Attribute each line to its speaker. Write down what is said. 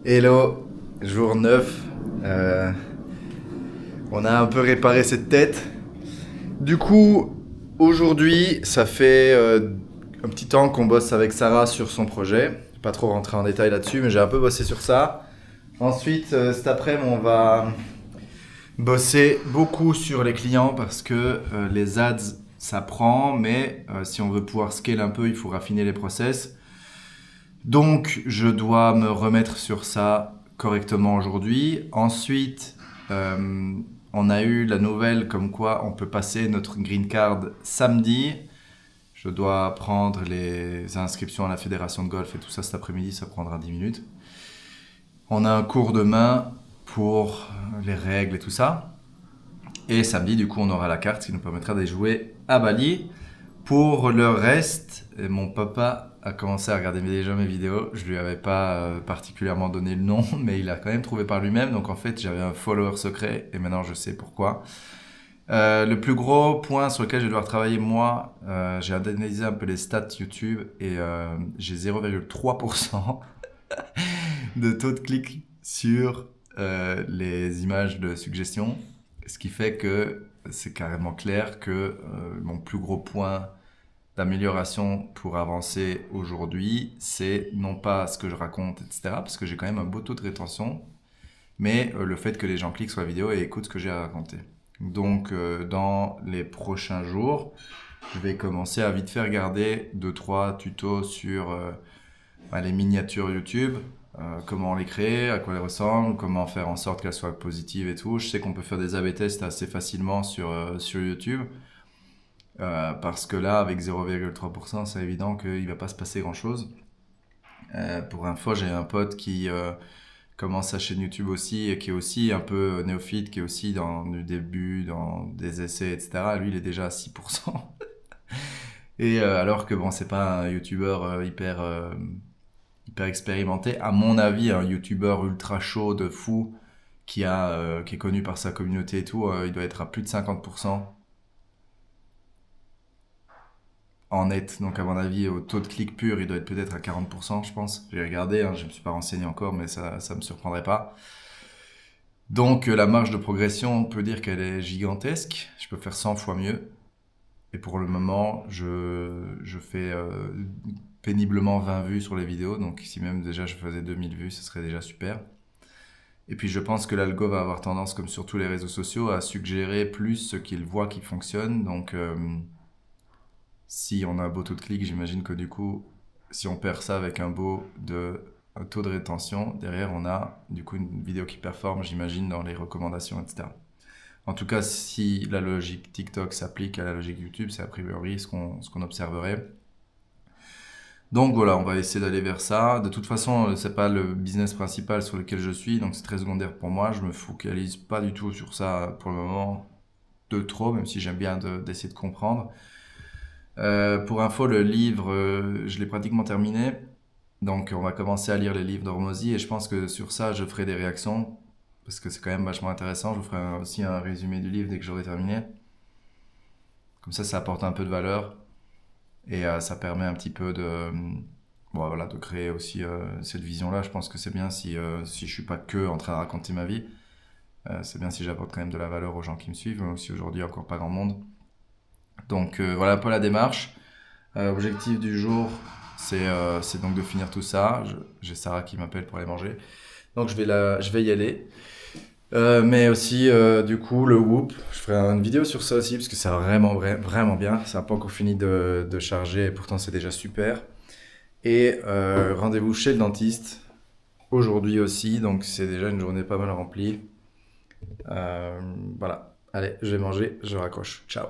Speaker 1: Hello, jour 9. Euh, on a un peu réparé cette tête. Du coup, aujourd'hui, ça fait un petit temps qu'on bosse avec Sarah sur son projet. Je vais pas trop rentrer en détail là-dessus, mais j'ai un peu bossé sur ça. Ensuite, cet après-midi, on va bosser beaucoup sur les clients parce que les ads, ça prend, mais si on veut pouvoir scale un peu, il faut raffiner les process. Donc, je dois me remettre sur ça correctement aujourd'hui. Ensuite, euh, on a eu la nouvelle comme quoi on peut passer notre green card samedi. Je dois prendre les inscriptions à la fédération de golf et tout ça cet après-midi, ça prendra 10 minutes. On a un cours demain pour les règles et tout ça. Et samedi, du coup, on aura la carte qui nous permettra de jouer à Bali. Pour le reste, mon papa a commencé à regarder déjà mes vidéos. Je lui avais pas particulièrement donné le nom, mais il a quand même trouvé par lui-même. Donc en fait, j'avais un follower secret et maintenant je sais pourquoi. Le plus gros point sur lequel je vais devoir travailler, moi, j'ai analysé un peu les stats YouTube et j'ai 0,3% de taux de clic sur les images de suggestion. Ce qui fait que c'est carrément clair que mon plus gros point d'amélioration pour avancer aujourd'hui, c'est non pas ce que je raconte, etc., parce que j'ai quand même un beau taux de rétention, mais le fait que les gens cliquent sur la vidéo et écoutent ce que j'ai à raconter. Donc, dans les prochains jours, je vais commencer à vite faire regarder 2-3 tutos sur les miniatures YouTube, comment les créer, à quoi elles ressemblent, comment faire en sorte qu'elles soient positives et tout. Je sais qu'on peut faire des A/B tests assez facilement sur YouTube. Parce que là, avec 0,3%, c'est évident qu'il ne va pas se passer grand-chose. Pour info, j'ai un pote qui commence sa chaîne YouTube aussi, et qui est aussi un peu néophyte, qui est aussi dans du début, dans des essais, etc. Lui, il est déjà à 6%. Et alors que bon, c'est pas un YouTuber hyper expérimenté. À mon avis, un YouTuber ultra chaud de fou qui est connu par sa communauté et tout, il doit être à plus de 50% en net. Donc à mon avis, au taux de clic pur, il doit être peut-être à 40%, je pense. J'ai regardé, hein, je ne me suis pas renseigné encore, mais ça ne me surprendrait pas. Donc la marge de progression, on peut dire qu'elle est gigantesque. Je peux faire 100 fois mieux. Et pour le moment, je fais péniblement 20 vues sur les vidéos. Donc si même déjà je faisais 2000 vues, ce serait déjà super. Et puis je pense que l'algo va avoir tendance, comme sur tous les réseaux sociaux, à suggérer plus ce qu'il voit qui fonctionne. Donc si on a un beau taux de clic, j'imagine que du coup, si on perd ça avec un taux de rétention, derrière on a du coup une vidéo qui performe, j'imagine, dans les recommandations, etc. En tout cas, si la logique TikTok s'applique à la logique YouTube, c'est a priori ce qu'on observerait. Donc voilà, on va essayer d'aller vers ça. De toute façon, c'est pas le business principal sur lequel je suis, donc c'est très secondaire pour moi. Je me focalise pas du tout sur ça pour le moment, de trop, même si j'aime bien d'essayer de comprendre. Pour info, le livre, je l'ai pratiquement terminé. Donc, on va commencer à lire les livres d'Hormozy et je pense que sur ça, je ferai des réactions parce que c'est quand même vachement intéressant. Je vous ferai aussi un résumé du livre dès que j'aurai terminé. Comme ça apporte un peu de valeur et ça permet un petit peu bon, voilà, de créer aussi cette vision-là. Je pense que c'est bien si je suis pas que en train de raconter ma vie. C'est bien si j'apporte quand même de la valeur aux gens qui me suivent, même si aujourd'hui, il n'y a encore pas grand monde. Donc, voilà un peu la démarche. Objectif du jour, c'est donc de finir tout ça. J'ai Sarah qui m'appelle pour aller manger. Donc je vais y aller. Mais aussi, du coup, le Whoop, je ferai une vidéo sur ça aussi parce que c'est vraiment, vraiment bien. Ça n'a pas encore fini de charger et pourtant c'est déjà super. Et rendez-vous chez le dentiste aujourd'hui aussi. Donc c'est déjà une journée pas mal remplie. Voilà. Allez, je vais manger, je raccroche. Ciao.